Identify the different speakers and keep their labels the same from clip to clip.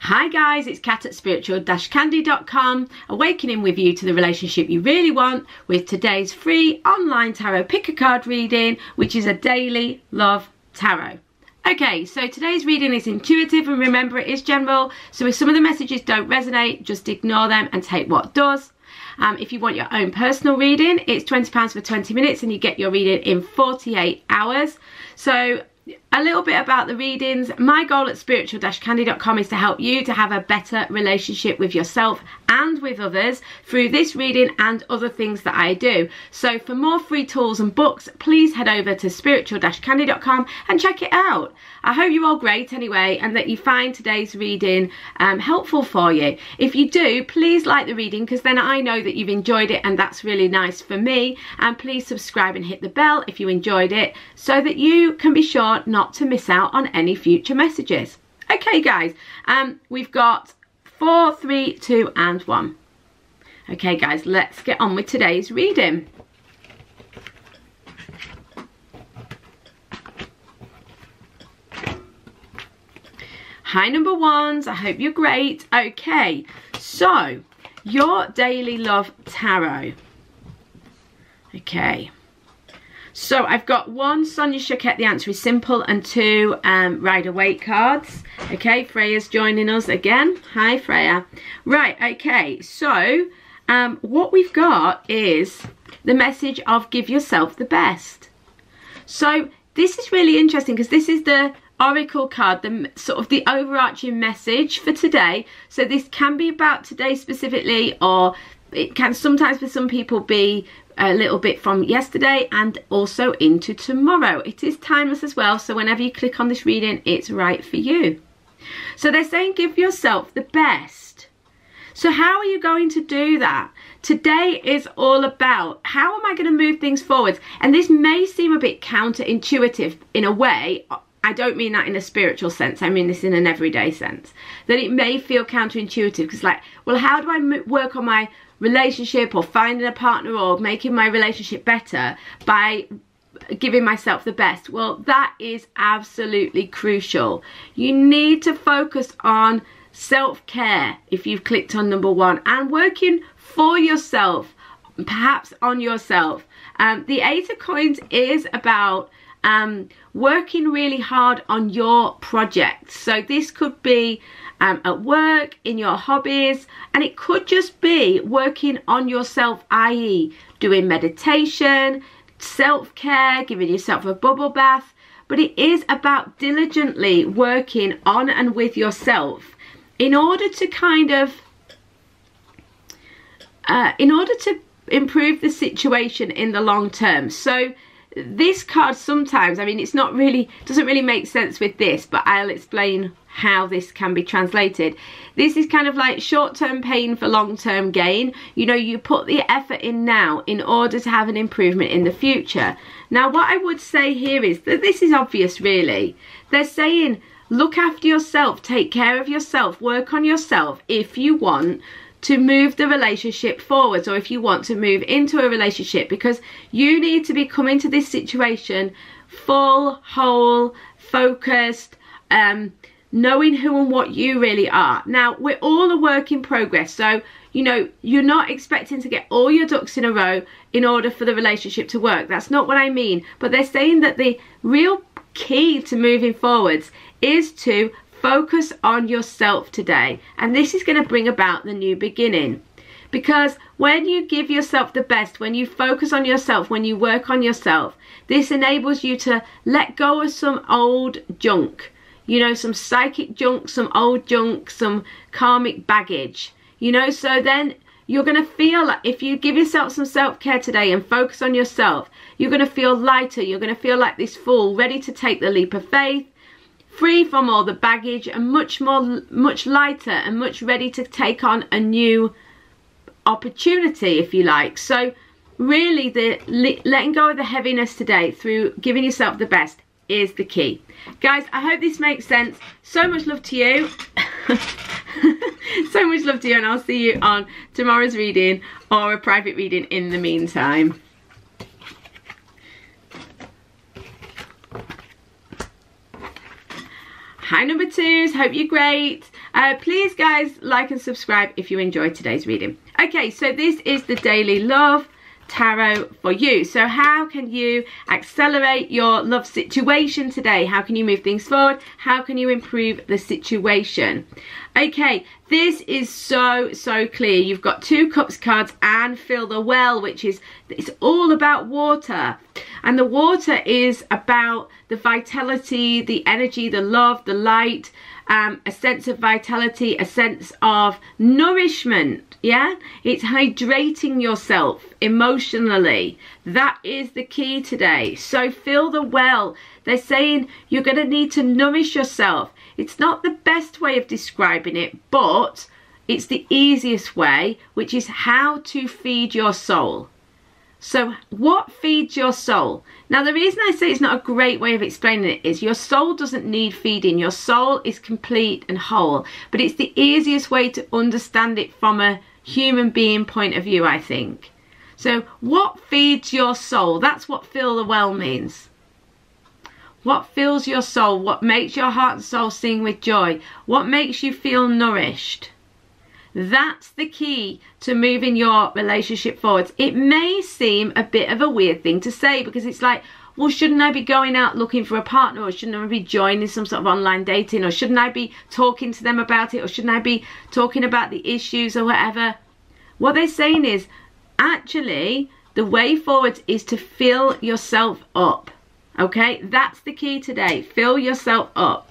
Speaker 1: Hi guys, it's Kat at spiritual-candy.com, awakening with you to the relationship you really want with today's free online tarot pick a card reading, which is a daily love tarot. Okay, so today's reading is intuitive, and remember, it is general, so if some of the messages don't resonate, just ignore them and take what does. If you want your own personal reading, it's £20 for 20 minutes and you get your reading in 48 hours. So a little bit about the readings. My goal at spiritual-candy.com is to help you to have a better relationship with yourself and with others through this reading and other things that I do. So for more free tools and books, please head over to spiritual-candy.com and check it out. I hope you're all great anyway, and that you find today's reading helpful for you. If you do, please like the reading, because then I know that you've enjoyed it, and that's really nice for me. And please subscribe and hit the bell if you enjoyed it, so that you can be sure not to miss out on any future messages. Okay guys, we've got 4, 3, 2 and 1. Okay guys, let's get on with today's reading. Hi number ones, I hope you're great. Okay, so your daily love tarot. Okay, so I've got 1 Sonia Choquette, the answer is simple, and 2 Rider-Waite cards. Okay, Freya's joining us again. Hi Freya. Right, okay, so what we've got is the message of give yourself the best. So this is really interesting, because this is the Oracle card, the sort of the overarching message for today. So this can be about today specifically, or it can sometimes for some people be a little bit from yesterday and also into tomorrow. It is timeless as well, so whenever you click on this reading, it's right for you. So they're saying give yourself the best. So how are you going to do that? Today is all about how am I going to move things forward? And this may seem a bit counterintuitive in a way. I don't mean that in a spiritual sense, I mean this in an everyday sense. That it may feel counterintuitive, because like, well, how do I work on my relationship or finding a partner or making my relationship better by giving myself the best? Well, that is absolutely crucial. You need to focus on self-care if you've clicked on number 1, and working for yourself, perhaps on yourself. The 8 of Coins is about working really hard on your projects. So this could be at work, in your hobbies, and it could just be working on yourself, i.e. doing meditation, self-care, giving yourself a bubble bath. But it is about diligently working on and with yourself in order to kind of improve the situation in the long term. So this card sometimes, I mean, it's not really, doesn't really make sense with this, but I'll explain how this can be translated. This is kind of like short-term pain for long-term gain. You know, you put the effort in now in order to have an improvement in the future. Now, what I would say here is that this is obvious, really. They're saying, look after yourself, take care of yourself, work on yourself if you want to move the relationship forwards, or if you want to move into a relationship, because you need to be coming to this situation full, whole, focused, knowing who and what you really are. Now, we're all a work in progress, so you know, you're not expecting to get all your ducks in a row in order for the relationship to work. That's not what I mean. But they're saying that the real key to moving forwards is to focus on yourself today, and this is going to bring about the new beginning. Because when you give yourself the best, when you focus on yourself, when you work on yourself, this enables you to let go of some old junk, you know, some psychic junk, some old junk, some karmic baggage, you know. So then you're going to feel like, if you give yourself some self-care today and focus on yourself, you're going to feel lighter, you're going to feel like this fool, ready to take the leap of faith, free from all the baggage, and much lighter and much ready to take on a new opportunity, if you like. So really, the letting go of the heaviness today through giving yourself the best is the key. Guys, I hope this makes sense. So much love to you. So much love to you, and I'll see you on tomorrow's reading or a private reading in the meantime. Hi number 2s, hope you're great. Please guys, like and subscribe if you enjoyed today's reading. Okay, so this is the Daily Love Tarot for you. So how can you accelerate your love situation today? How can you move things forward? How can you improve the situation? Okay, this is so clear. You've got 2 Cups cards and Fill the Well, which is, it's all about water. And the water is about the vitality, the energy, the love, the light, a sense of vitality, a sense of nourishment. Yeah, it's hydrating yourself emotionally. That is the key today. So fill the well. They're saying you're going to need to nourish yourself. It's not the best way of describing it, but it's the easiest way, which is how to feed your soul. So what feeds your soul? Now the reason I say it's not a great way of explaining it is your soul doesn't need feeding. Your soul is complete and whole, but it's the easiest way to understand it from a human being point of view, I think. So what feeds your soul? That's what fill the well means. What fills your soul? What makes your heart and soul sing with joy? What makes you feel nourished? That's the key to moving your relationship forwards. It may seem a bit of a weird thing to say because it's like, well, shouldn't I be going out looking for a partner, or shouldn't I be joining some sort of online dating, or shouldn't I be talking to them about it, or shouldn't I be talking about the issues or whatever? What they're saying is actually the way forward is to fill yourself up. Okay, that's the key today. Fill yourself up.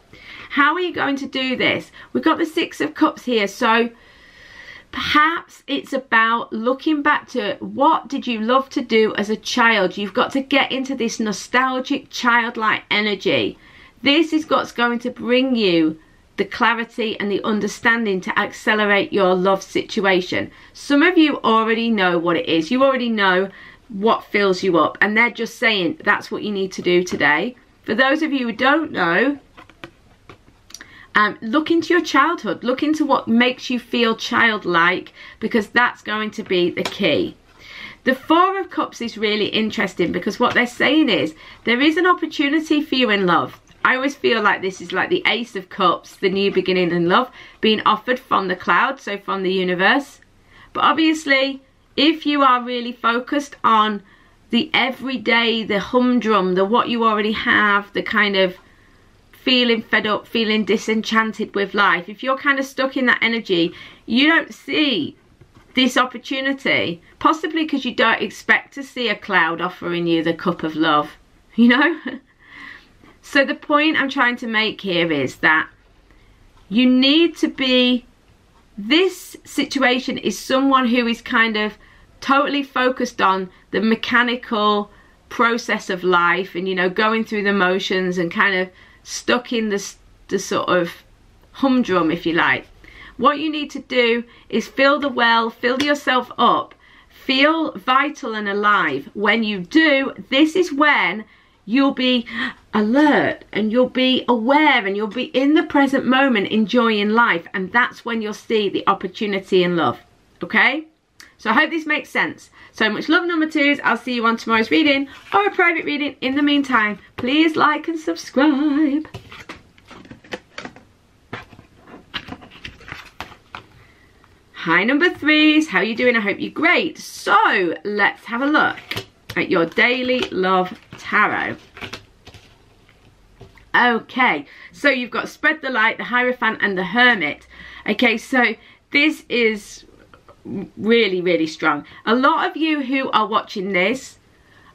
Speaker 1: How are you going to do this? We've got the 6 of Cups here, so perhaps it's about looking back to what did you love to do as a child. You've got to get into this nostalgic childlike energy. This is what's going to bring you the clarity and the understanding to accelerate your love situation. Some of you already know what it is. You already know what fills you up, and they're just saying that's what you need to do today. For those of you who don't know, look into your childhood. Look into what makes you feel childlike, because that's going to be the key. The 4 of Cups is really interesting because what they're saying is there is an opportunity for you in love. I always feel like this is like the Ace of Cups, the new beginning in love, being offered from the clouds, so from the universe. But obviously, if you are really focused on the everyday, the humdrum, the what you already have, the kind of feeling fed up, feeling disenchanted with life, if you're kind of stuck in that energy, you don't see this opportunity, possibly because you don't expect to see a cloud offering you the cup of love, you know? So the point I'm trying to make here is that you need to be, this situation is someone who is kind of totally focused on the mechanical process of life and, you know, going through the motions and kind of stuck in the sort of humdrum, if you like. What you need to do is fill the well, fill yourself up, feel vital and alive. When you do, this is when you'll be alert and you'll be aware and you'll be in the present moment enjoying life, and that's when you'll see the opportunity in love. Okay, so I hope this makes sense. So much love, number 2s. I'll see you on tomorrow's reading or a private reading. In the meantime, please like and subscribe. Hi number 3s, how are you doing? I hope you're great. So let's have a look at your Daily Love Tarot. Okay, so you've got Spread the Light, the Hierophant and the Hermit. Okay, so this is really strong. A lot of you who are watching this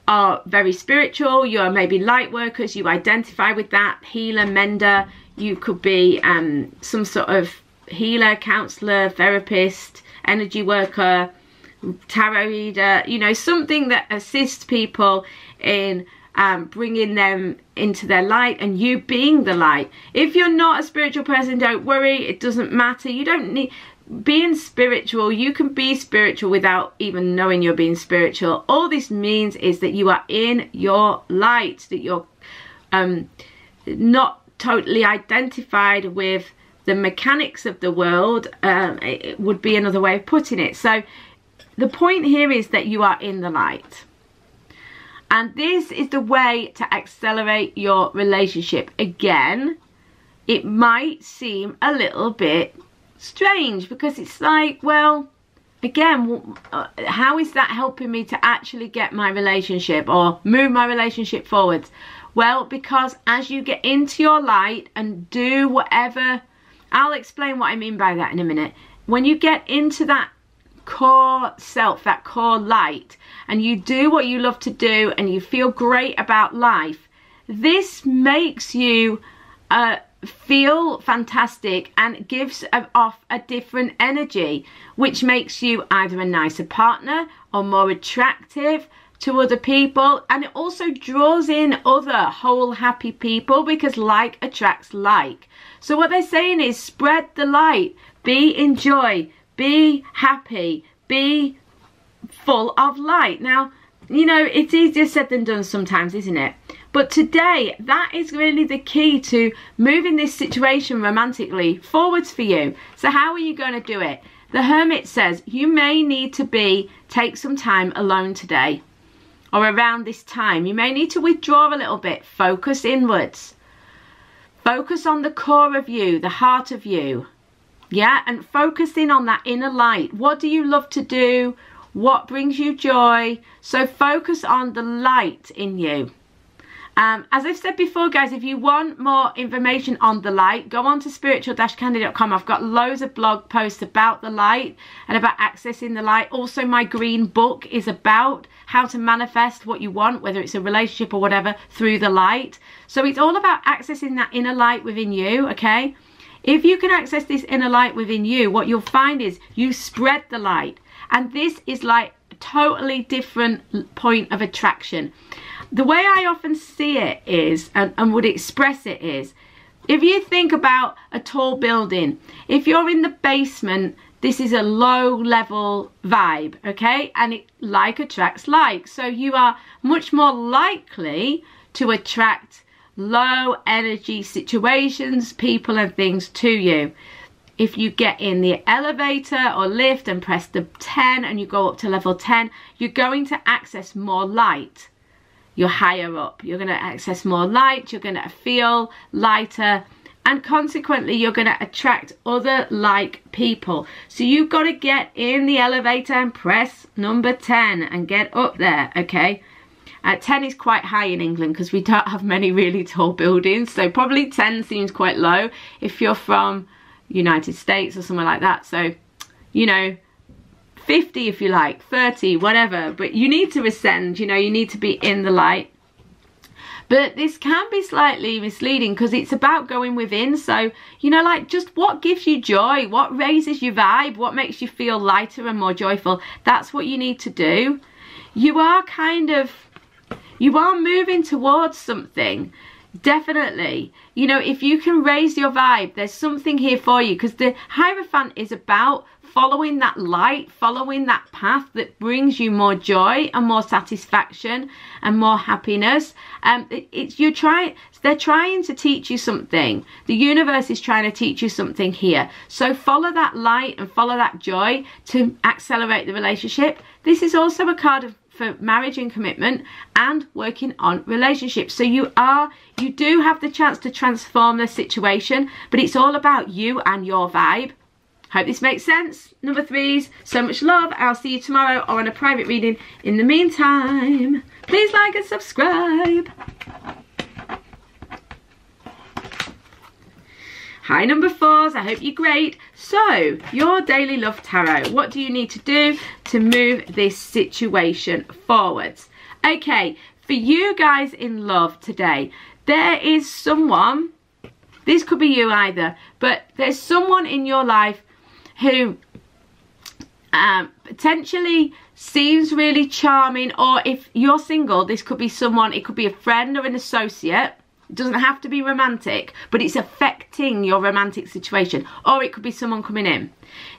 Speaker 1: are very spiritual. You are maybe light workers. You identify with that. Healer, mender. You could be some sort of healer, counselor, therapist, energy worker, tarot reader, you know, something that assists people in bringing them into their light and you being the light. If you're not a spiritual person, don't worry, it doesn't matter. You don't need being spiritual. You can be spiritual without even knowing you're being spiritual. All this means is that you are in your light, that you're not totally identified with the mechanics of the world. It would be another way of putting it. So the point here is that you are in the light. And this is the way to accelerate your relationship. Again, it might seem a little bit strange, because it's like, well, again, how is that helping me to actually get my relationship or move my relationship forwards? Well, because as you get into your light and do whatever, I'll explain what I mean by that in a minute. When you get into that core self, that core light, and you do what you love to do and you feel great about life, this makes you feel fantastic and gives off a different energy, which makes you either a nicer partner or more attractive to other people. And it also draws in other whole happy people, because like attracts like. So what they're saying is spread the light, be in joy, be happy, be full of light. Now, you know, it's easier said than done sometimes, isn't it? But today, that is really the key to moving this situation romantically forwards for you. So how are you going to do it? The Hermit says you may need to take some time alone today, or around this time. You may need to withdraw a little bit, focus inwards. Focus on the core of you, the heart of you. Yeah, and focus in on that inner light. What do you love to do? What brings you joy? So focus on the light in you. As I've said before, guys, if you want more information on the light, go on to spiritual-candy.com. I've got loads of blog posts about the light and about accessing the light. Also, my green book is about how to manifest what you want, whether it's a relationship or whatever, through the light. So it's all about accessing that inner light within you, okay? If you can access this inner light within you, what you'll find is you spread the light. And this is like a totally different point of attraction. The way I often see it is, and would express it is, if you think about a tall building, if you're in the basement, this is a low level vibe, okay? And it like attracts like. So you are much more likely to attract low energy situations, people and things to you. If you get in the elevator or lift and press the 10 and you go up to level 10, you're going to access more light. You're higher up. You're going to access more light. You're going to feel lighter. And consequently, you're going to attract other like people. So you've got to get in the elevator and press number 10 and get up there, okay? 10 is quite high in England because we don't have many really tall buildings. So probably 10 seems quite low if you're from United States or somewhere like that. So, you know, 50 if you like, 30, whatever, but you need to ascend, you know, you need to be in the light. But this can be slightly misleading because it's about going within. So, you know, like just what gives you joy, what raises your vibe, what makes you feel lighter and more joyful. That's what you need to do. You are moving towards something. Definitely. You know, if you can raise your vibe, there's something here for you, because the Hierophant is about following that light, following that path that brings you more joy and more satisfaction and more happiness. They're trying to teach you something. The universe is trying to teach you something here. So follow that light and follow that joy to accelerate the relationship. This is also a card for marriage and commitment and working on relationships. So you do have the chance to transform the situation, but it's all about you and your vibe. Hope this makes sense. Number 3s, so much love. I'll see you tomorrow or on a private reading. In the meantime, please like and subscribe. Hi number 4s, I hope you're great. So, your daily love tarot. What do you need to do to move this situation forwards? Okay, for you guys in love today, there is someone, this could be you either, but there's someone in your life who potentially seems really charming, or if you're single, this could be someone, it could be a friend or an associate. It doesn't have to be romantic, but it's affecting your romantic situation, or it could be someone coming in.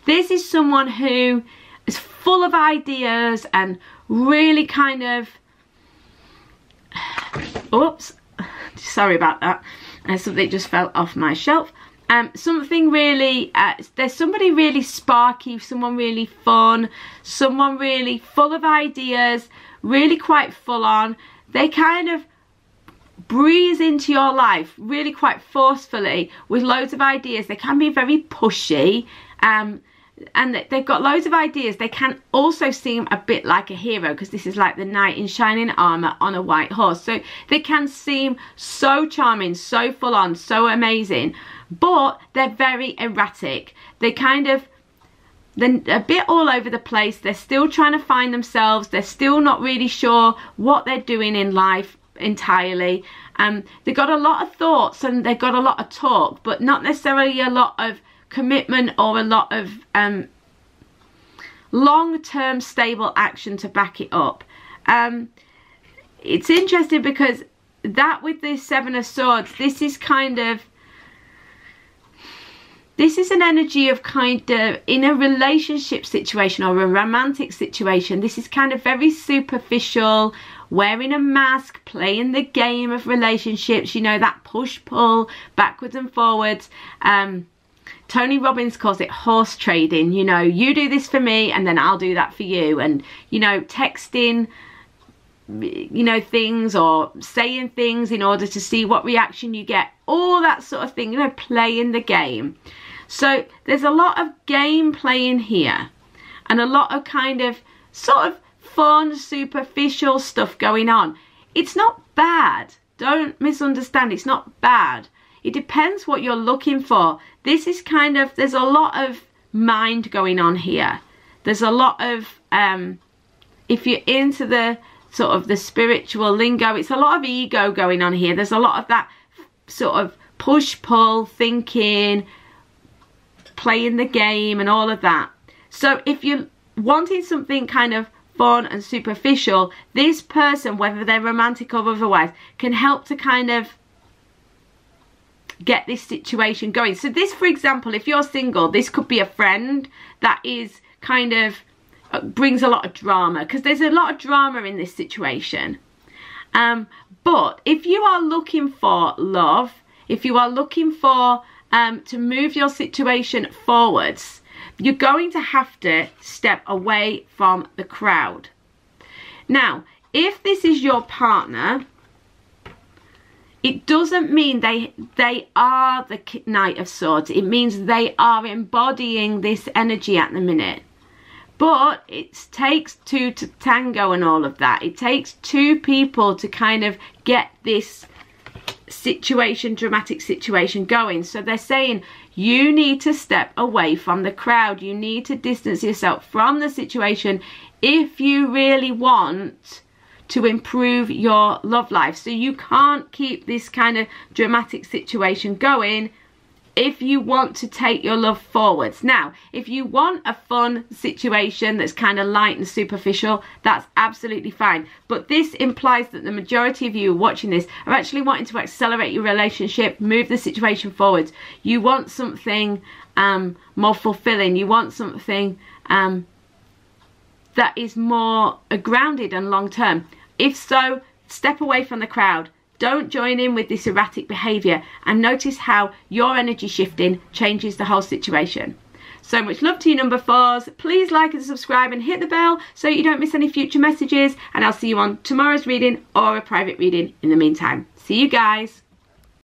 Speaker 1: This is someone who is full of ideas and really kind of, oops, sorry about that, something just fell off my shelf. Something really, there's somebody really sparky, someone really fun, someone really full of ideas, really quite full on. They kind of breeze into your life really quite forcefully with loads of ideas. They can be very pushy, and they've got loads of ideas. They can also seem a bit like a hero, because this is like the knight in shining armor on a white horse. So they can seem so charming, so full on, so amazing, but they're very erratic. They're a bit all over the place. They're still trying to find themselves. They're still not really sure what they're doing in life entirely. They've got a lot of thoughts and they've got a lot of talk, but not necessarily a lot of commitment or a lot of long-term stable action to back it up. It's interesting because that with the Seven of Swords, this is an energy of kind of in a relationship situation or a romantic situation. This is kind of very superficial, wearing a mask, playing the game of relationships, you know, that push-pull, backwards and forwards. Tony Robbins calls it horse trading. You know, you do this for me and then I'll do that for you. And, you know, texting, you know, things or saying things in order to see what reaction you get. All that sort of thing, you know, playing the game. So there's a lot of game playing here and a lot of kind of sort of fun, superficial stuff going on. It's not bad. Don't misunderstand. It's not bad. It depends what you're looking for. This is kind of, there's a lot of mind going on here. There's a lot of, if you're into the sort of the spiritual lingo, it's a lot of ego going on here. There's a lot of that sort of push-pull thinking, playing the game and all of that. So if you're wanting something kind of fun and superficial, this person, whether they're romantic or otherwise, can help to kind of get this situation going. So this, for example, if you're single, this could be a friend that is kind of brings a lot of drama, because there's a lot of drama in this situation. But if you are looking for love, if you are looking for to move your situation forwards, you're going to have to step away from the crowd. Now, if this is your partner, it doesn't mean they are the Knight of Swords. It means they are embodying this energy at the minute. But it takes two to tango and all of that. It takes two people to kind of get this situation, dramatic situation going. So they're saying you need to step away from the crowd. You need to distance yourself from the situation if you really want to improve your love life. So you can't keep this kind of dramatic situation going if you want to take your love forwards. Now, if you want a fun situation that's kind of light and superficial, that's absolutely fine. But this implies that the majority of you watching this are actually wanting to accelerate your relationship, move the situation forwards. You want something more fulfilling. You want something that is more grounded and long-term. If so, step away from the crowd. Don't join in with this erratic behaviour, and notice how your energy shifting changes the whole situation. So much love to you, number 4s. Please like and subscribe and hit the bell so you don't miss any future messages, and I'll see you on tomorrow's reading or a private reading in the meantime. See you guys.